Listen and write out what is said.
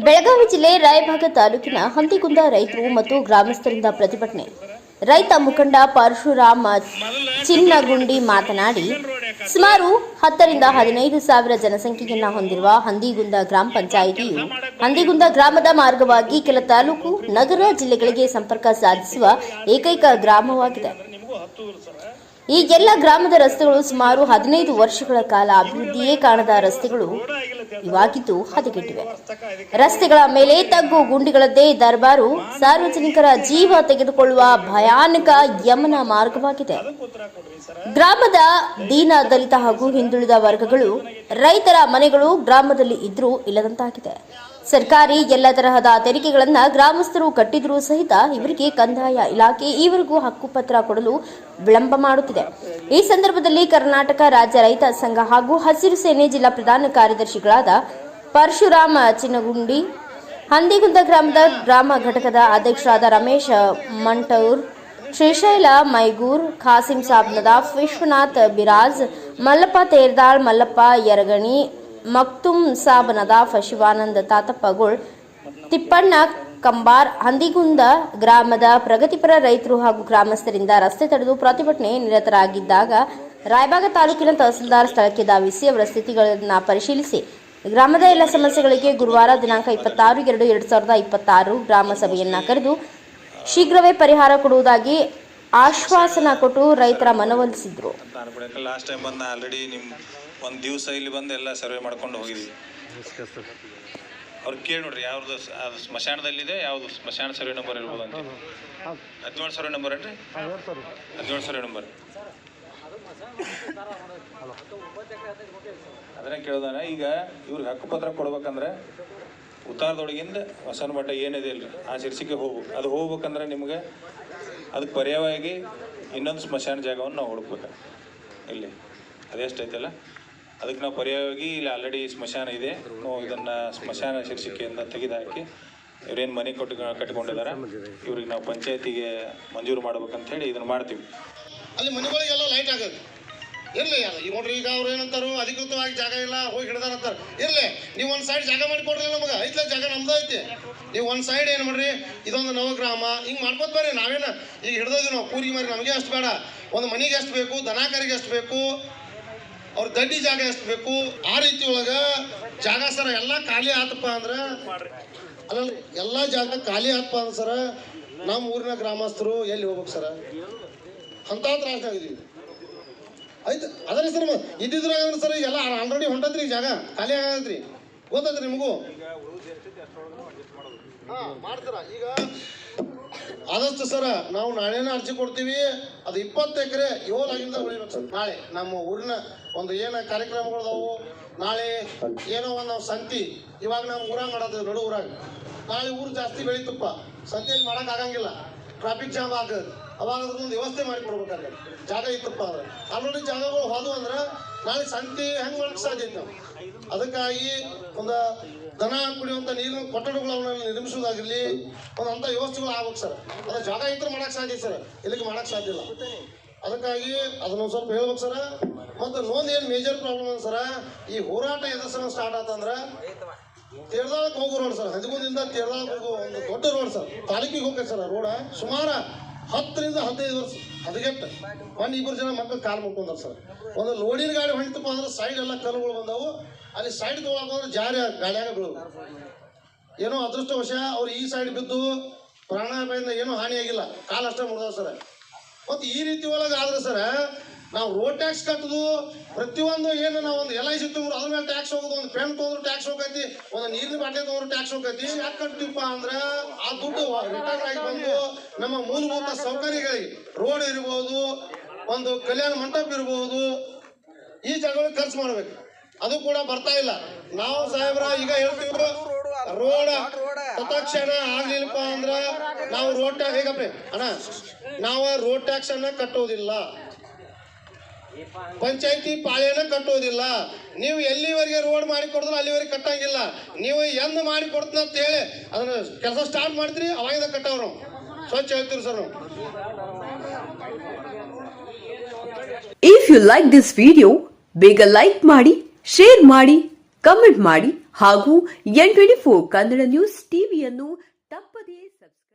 ಬೆಳಗಾವಿ ಜಿಲ್ಲೆ ರಾಯಭಾಗ ತಾಲೂಕಿನ ಹಂದಿಗುಂದ ರೈತರು ಮತ್ತು ಗ್ರಾಮಸ್ಥರಿಂದ ಪ್ರತಿಭಟನೆ. ರೈತ ಮುಖಂಡ ಪರಶುರಾಮ ಚಿನ್ನಗುಂಡಿ ಮಾತನಾಡಿ, ಸುಮಾರು 10 ರಿಂದ 15 ಸಾವಿರ ಜನಸಂಖ್ಯೆಯನ್ನು ಹೊಂದಿರುವ ಹಂದಿಗುಂದ ಗ್ರಾಮ ಪಂಚಾಯಿತಿಯು ಹಂದಿಗುಂದ ಗ್ರಾಮದ ಮಾರ್ಗವಾಗಿ ಕೆಲ ತಾಲೂಕು, ನಗರ, ಜಿಲ್ಲೆಗಳಿಗೆ ಸಂಪರ್ಕ ಸಾಧಿಸುವ ಏಕೈಕ ಗ್ರಾಮವಾಗಿದೆ. ಈ ಎಲ್ಲ ಗ್ರಾಮದ ರಸ್ತೆಗಳು ಸುಮಾರು 15 ವರ್ಷಗಳ ಕಾಲ ಅಭಿವೃದ್ಧಿಯೇ ಕಾಣದ ರಸ್ತೆಗಳು ಇವಾಗಿದ್ದು ಹದಗೆಟ್ಟಿವೆ. ರಸ್ತೆಗಳ ಮೇಲೆ ತಗ್ಗು ಗುಂಡಿಗಳದ್ದೇ ದರ್ಬಾರು ಸಾರ್ವಜನಿಕರ ಜೀವ ತೆಗೆದುಕೊಳ್ಳುವ ಭಯಾನಕ ಯಮನ ಮಾರ್ಗವಾಗಿದೆ. ಗ್ರಾಮದ ದೀನ ದಲಿತ ಹಾಗೂ ಹಿಂದುಳಿದ ವರ್ಗಗಳು, ರೈತರ ಮನೆಗಳು ಗ್ರಾಮದಲ್ಲಿ ಇದ್ರೂ ಇಲ್ಲದಂತಾಗಿದೆ. ಸರ್ಕಾರಿ ಎಲ್ಲ ತರಹದ ತೆರಿಗೆಗಳನ್ನು ಗ್ರಾಮಸ್ಥರು ಕಟ್ಟಿದರೂ ಸಹಿತ ಇವರಿಗೆ ಕಂದಾಯ ಇಲಾಖೆ ಈವರೆಗೂ ಹಕ್ಕುಪತ್ರ ಕೊಡಲು ವಿಳಂಬ ಮಾಡುತ್ತಿದೆ. ಈ ಸಂದರ್ಭದಲ್ಲಿ ಕರ್ನಾಟಕ ರಾಜ್ಯ ರೈತ ಸಂಘ ಹಾಗೂ ಹಸಿರು ಸೇನೆ ಜಿಲ್ಲಾ ಪ್ರಧಾನ ಕಾರ್ಯದರ್ಶಿಗಳಾದ ಪರಶುರಾಮ ಚಿನ್ನಗುಂಡಿ, ಹಂದಿಗುಂದ ಗ್ರಾಮದ ಗ್ರಾಮ ಘಟಕದ ಅಧ್ಯಕ್ಷರಾದ ರಮೇಶ್ ಮಂಟೂರ್, ಶ್ರೀಶೈಲ ಮೈಗೂರ್, ಖಾಸಿಂ ಸಾಬ್ ನದಾಫ್, ವಿಶ್ವನಾಥ್ ಬಿರಾಜ್, ಮಲ್ಲಪ್ಪ ತೇರ್ದಾಳ್, ಮಲ್ಲಪ್ಪ ಯರಗಣಿ, ಮಕ್ತುಮ್ ಸಾಬ್ ನದಾಫ್, ಶಿವಾನಂದ ತಾತಪ್ಪಗೋಳ್, ತಿಪ್ಪಣ್ಣ ಕಂಬಾರ್, ಹಂದಿಗುಂದ ಗ್ರಾಮದ ಪ್ರಗತಿಪರ ರೈತರು ಹಾಗೂ ಗ್ರಾಮಸ್ಥರಿಂದ ರಸ್ತೆ ತಡೆದು ಪ್ರತಿಭಟನೆ ನಿರತರಾಗಿದ್ದಾಗ ರಾಯಬಾಗ ತಾಲೂಕಿನ ತಹಸೀಲ್ದಾರ್ ಸ್ಥಳಕ್ಕೆ ಧಾವಿಸಿ ಅವರ ಸ್ಥಿತಿಗಳನ್ನು ಪರಿಶೀಲಿಸಿ ಗ್ರಾಮದ ಎಲ್ಲ ಸಮಸ್ಯೆಗಳಿಗೆ ಗುರುವಾರ ದಿನಾಂಕ 26/2/2026 ಗ್ರಾಮ ಸಭೆಯನ್ನ ಕರೆದು ಶೀಘ್ರವೇ ಪರಿಹಾರ ಕೊಡುವುದಾಗಿ ಆಶ್ವಾಸನ ಕೊಟ್ಟು ರೈತರ ಮನವೊಲಿಸಿದ್ರು. ಲಾಸ್ಟ್ ಟೈಮ್ ಬಂದು ಆಲ್ರೆಡಿ ಒಂದು ದಿವಸ ಇಲ್ಲಿ ಬಂದು ಎಲ್ಲ ಸರ್ವೆ ಮಾಡ್ಕೊಂಡು ಹೋಗಿದ್ವಿ. ಅವ್ರು ಕೇಳಿ ನೋಡ್ರಿ ಯಾವ್ದು ಅದು ಸ್ಮಶಾನದಲ್ಲಿದೆ, ಯಾವುದು ಸ್ಮಶಾನ ಸರ್ವೆ ನಂಬರ್ ಇರ್ಬೋದು ಅಂತ. 17 ಸರ್ವೆ ನಂಬರ್ ಏನ್ರಿ? 17 ಸರ್ವೆ ನಂಬರ್. ಅದನ್ನೇ ಕೇಳೋದಾನ. ಈಗ ಇವ್ರಿಗೆ ಹಕ್ಕುಪತ್ರ ಕೊಡ್ಬೇಕಂದ್ರೆ ಉತ್ತಾರದೊಳಗಿಂದ ಹೊಸನ ಮಠ ಏನಿದೆ ಇಲ್ರಿ ಆ ಶಿರ್ಸಿಗೆ ಹೋಗ್ಬೇಕು. ಅದು ಹೋಗ್ಬೇಕಂದ್ರೆ ನಿಮ್ಗೆ ಅದಕ್ಕೆ ಪರ್ಯಾಯವಾಗಿ ಇನ್ನೊಂದು ಸ್ಮಶಾನ ಜಾಗವನ್ನು ನಾವು ಹುಡುಕ್ಬೇಕು. ಇಲ್ಲಿ ಅದೆಷ್ಟೈತಲ್ಲ ಅದಕ್ಕೆ ನಾವು ಪರ್ಯಾಯವಾಗಿ ಇಲ್ಲಿ ಆಲ್ರೆಡಿ ಸ್ಮಶಾನ ಇದೆ. ನಾವು ಇದನ್ನು ಸ್ಮಶಾನ ಶೀರ್ಷಿಕೆಯಿಂದ ತೆಗೆದುಹಾಕಿ ಇವ್ರೇನು ಮನೆ ಕಟ್ಟಿಕೊಂಡಿದ್ದಾರೆ ಇವ್ರಿಗೆ ನಾವು ಪಂಚಾಯತಿಗೆ ಮಂಜೂರು ಮಾಡ್ಬೇಕಂತ ಹೇಳಿ ಇದನ್ನು ಮಾಡ್ತೀವಿ. ಅಲ್ಲಿ ಮನೆಗಳಿಗೆಲ್ಲ ಲೈಟ್ ಆಗೋದು ಇರಲಿ. ಈಗ ನೋಡ್ರಿ, ಈಗ ಅವ್ರು ಏನಂತಾರು ಅಧಿಕೃತವಾಗಿ ಜಾಗ ಇಲ್ಲ ಹೋಗಿ ಹಿಡ್ದಾರಂತಾರೆ. ಇರಲಿ, ನೀವು ಒಂದು ಸೈಡ್ ಜಾಗ ಮಾಡಿ ಕೊಡ್ರಿ ನಮಗೆ. ಐತ್ಲ ಜಾಗ ನಮ್ದು ಐತಿ. ನೀವು ಒಂದು ಸೈಡ್ ಏನು ಮಾಡ್ರಿ, ಇದೊಂದು ನವಗ್ರಾಮ ಹಿಂಗೆ ಮಾಡ್ಕೊತ ಬರ್ರಿ. ನಾವೇನು ಈಗ ಹಿಡ್ದೋದು ನಾವು ಕೂರಿಗೆ ಮಾರಿ ನಮಗೆ ಅಷ್ಟು ಬೇಡ. ಒಂದು ಮನೆಗೆ ಎಷ್ಟು ಬೇಕು, ದನಕರಿಗೆ ಎಷ್ಟು ಬೇಕು, ಅವ್ರ ದಡ್ಡಿ ಜಾಗ ಎಷ್ಟು ಬೇಕು, ಆ ರೀತಿ ಒಳಗೆ ಜಾಗ ಸರ ಎಲ್ಲ ಖಾಲಿ ಆತಪ್ಪ ಅಂದ್ರೆ ಅಲ್ಲ, ಎಲ್ಲ ಜಾಗ ಖಾಲಿ ಆತಪ್ಪ ಅಂದ್ರೆ ಸರ ನಮ್ಮ ಊರಿನ ಗ್ರಾಮಸ್ಥರು ಎಲ್ಲಿ ಹೋಗ್ಬೇಕು ಸರ? ಅಂತ ತ್ರಾಸಾಗಿದ್ದೀವಿ. ಆಯ್ತು ಅದರಿ ಸರ್, ಇದ್ದಿದ್ರಾಗ ಸರ್ ಈಗೆಲ್ಲ ಆಲ್ರೆಡಿ ಹೊಂಟದ್ರಿ, ಜಾಗ ಖಾಲಿ ಆಗದ್ರಿ, ಗೊತ್ತದ್ರಿ ನಿಮಗೂ. ಮಾಡ್ತಾರ ಈಗ ಆದಷ್ಟು ಸರ ನಾವು ನಾಳೆನ ಅರ್ಜಿ ಕೊಡ್ತೀವಿ. ಅದು 20 ಎಕರೆ 7 ಆಗಿಂದ ಉಳಿಬೇಕು ಸರ್. ನಾಳೆ ನಮ್ಮ ಊರಿನ ಒಂದು ಏನು ಕಾರ್ಯಕ್ರಮಗಳದಾವು, ನಾಳೆ ಏನೋ ಒಂದು ನಾವು ಸಂತಿ ಇವಾಗ ನಾವು ಊರಾಗ ಮಾಡೋದು ನಡು ಊರಾಗ. ನಾಳೆ ಊರು ಜಾಸ್ತಿ ಬೆಳೀತಪ್ಪ, ಸಂತಿಯಲ್ಲಿ ಮಾಡೋಕೆ ಆಗಂಗಿಲ್ಲ, ಟ್ರಾಫಿಕ್ ಜಾಮ್ ಆಗೋದು. ಅವಾಗ ಅದ್ರೊಂದು ವ್ಯವಸ್ಥೆ ಮಾಡಿ ಕೊಡ್ಬೇಕಾದ್ರೆ ಜಾಗ ಇತ್ತಪ್ಪ ಅಂದ್ರೆ. ಆಲ್ರೆಡಿ ಜಾಗಗಳು ಹೋದವು ಅಂದ್ರೆ ನಾಳೆ ಸಂತಿ ಹೆಂಗೆ ಮಾಡಕ್ಕೆ ಸಾಧ್ಯ ಐತೆ ನಾವು. ಅದಕ್ಕಾಗಿ ಒಂದು ದನ ಕುಡಿಯುವಂಥ ನೀರಿನ ಕೊಠಡಿಗಳನ್ನ ನಿರ್ಮಿಸೋದಾಗಿರಲಿ, ಒಂದು ಅಂಥ ವ್ಯವಸ್ಥೆಗಳು ಆಗ್ಬೇಕು ಸರ್. ಅದು ಜಾಗ ಇದ್ರೆ ಮಾಡಕ್ಕೆ ಸಾಧ್ಯ ಸರ್, ಇಲ್ಲಿಗೆ ಮಾಡಕ್ಕೆ ಸಾಧ್ಯ ಇಲ್ಲ. ಅದಕ್ಕಾಗಿ ಅದನ್ನು ಸ್ವಲ್ಪ ಹೇಳ್ಬೇಕು ಸರ. ಮತ್ತು ಇನ್ನೊಂದು ಏನು ಮೇಜರ್ ಪ್ರಾಬ್ಲಮ್ ಅದ ಸರ, ಈ ಹೋರಾಟ ಎದುರಿಸೋಣ ಸ್ಟಾರ್ಟ್ ಆತಂದ್ರೆ ತೇರ್ದಾಳಕ್ಕೆ ಹೋಗೋ ರೋಡ್ ಸರ್, ಹಂದಿಗುಂದಿಂದ ತೇರ್ದಾಳಕ್ಕೆ ಹೋಗೋ ಒಂದು ದೊಡ್ಡ ರೋಡ್ ಸರ್, ತಾಲೂಕಿಗೆ ಹೋಗ್ಬೇಕು ಸರ್. ರೋಡ ಸುಮಾರು 10 ರಿಂದ 15 ವರ್ಷ ಹದಗೆಟ್ಟು 1-2 ಜನ ಮಕ್ಕಳು ಕಾಲು ಮುಟ್ಕೊಂಡಾರ ಸರ್. ಒಂದು ಲೋಡಿನ ಗಾಡಿ ಹೊಂಟಪ್ಪ ಅಂದ್ರೆ ಸೈಡ್ ಎಲ್ಲ ಕಲ್ಲುಗಳು ಬಂದವು, ಅಲ್ಲಿ ಸೈಡ್ ತೊಗೊಳಕಂದ್ರೆ ಜಾರಿ ಗಾಡಿಯಾಗ ಬೀಳೋದು. ಏನೋ ಅದೃಷ್ಟವಶ ಅವ್ರು ಈ ಸೈಡ್ ಬಿದ್ದು ಪ್ರಾಣಾಪಾಯದಿಂದ ಏನೂ ಹಾನಿಯಾಗಿಲ್ಲ, ಕಾಲು ಅಷ್ಟೇ ಮುರಿದ ಸರ್. ಮತ್ತು ಈ ರೀತಿ ಒಳಗೆ ಆದ್ರೆ ಸರ ನಾವು ರೋಡ್ ಟ್ಯಾಕ್ಸ್ ಕಟ್ಟೋದು ಪ್ರತಿಯೊಂದು ಏನು ನಾವು ಒಂದು LIC ತೊಗೊಂಡ್ರು ಅದ್ರ ಮೇಲೆ ಟ್ಯಾಕ್ಸ್ ಹೋಗೋದು, ಒಂದು ಪೆನ್ ತೊಗೊಂಡ್ರು ಟ್ಯಾಕ್ಸ್ ಹೋಗೈತಿ, ಒಂದು ನೀರಿನ ಬಾಟ್ಲಿ ತೊಗೊಂಡ್ರು ಟ್ಯಾಕ್ಸ್ ಹೋಗೈತಿ. ಯಾಕೆ ಕಟ್ತೀವಪ್ಪ ಅಂದ್ರೆ ಆ ದುಡ್ಡು ರಿಟರ್ನ್ ಆಗಿ ಬಂದು ನಮ್ಮ ಮೂಲಭೂತ ಸೌಕರ್ಯಗಳಿಗೆ ರೋಡ್ ಇರ್ಬೋದು, ಒಂದು ಕಲ್ಯಾಣ ಮಂಟಪ ಇರ್ಬೋದು, ಈ ಜಾಗಗಳಿಗೆ ಖರ್ಚು ಮಾಡ್ಬೇಕು. ಅದು ಕೂಡ ಬರ್ತಾ ಇಲ್ಲ. ನಾವು ಸಾಹೇಬ್ರ ಈಗ ಹೇಳ್ತೀವಿ, ರೋಡ್ ತತ್ಕ್ಷಣ ಆಗ್ಲಿಲ್ಲಪ್ಪ ಅಂದ್ರ ನಾವು ರೋಡ್ ಟ್ಯಾಕ್ಸ್ ಹೇಗಪ್ಪ ಅಣ್ಣ, ನಾವು ರೋಡ್ ಟ್ಯಾಕ್ಸ್ ಅನ್ನ ಕಟ್ಟೋದಿಲ್ಲ, ಪಂಚಾಯತಿ ಪಾಳೆಯನ್ನ ಕಟ್ಟೋದಿಲ್ಲ. ನೀವು ಎಲ್ಲಿವರೆಗೆ ರೋಡ್ ಮಾಡಿ ಕೊಡ್ತಾರೆ ಅಲ್ಲಿವರೆಗೆ ಕಟ್ಟಂಗಿಲ್ಲ. ನೀವು ಎಂದು ಮಾಡಿ ಕೊಡ್ತೀನಿ ಅಂತ ಹೇಳಿ ಅದನ್ನ ಕೆಲಸ ಸ್ಟಾರ್ಟ್ ಮಾಡ್ತೀರಿ, ಅವಾಗಿಂದ ಕಟ್ಟವ್ರು ನಾವು ಸ್ವಚ್ಛ ಹೇಳ್ತೀವಿ ಸರ್ ನಾವು. If you like this video ಬೇಗ ಲೈಕ್ ಮಾಡಿ, ಶೇರ್ ಮಾಡಿ, ಕಮೆಂಟ್ ಮಾಡಿ ಹಾಗೂ N24 ಕನ್ನಡ ನ್ಯೂಸ್ ಟಿವಿಯನ್ನು ತಪ್ಪದೇ ಸಬ್ಸ್ಕ್ರೈಬ್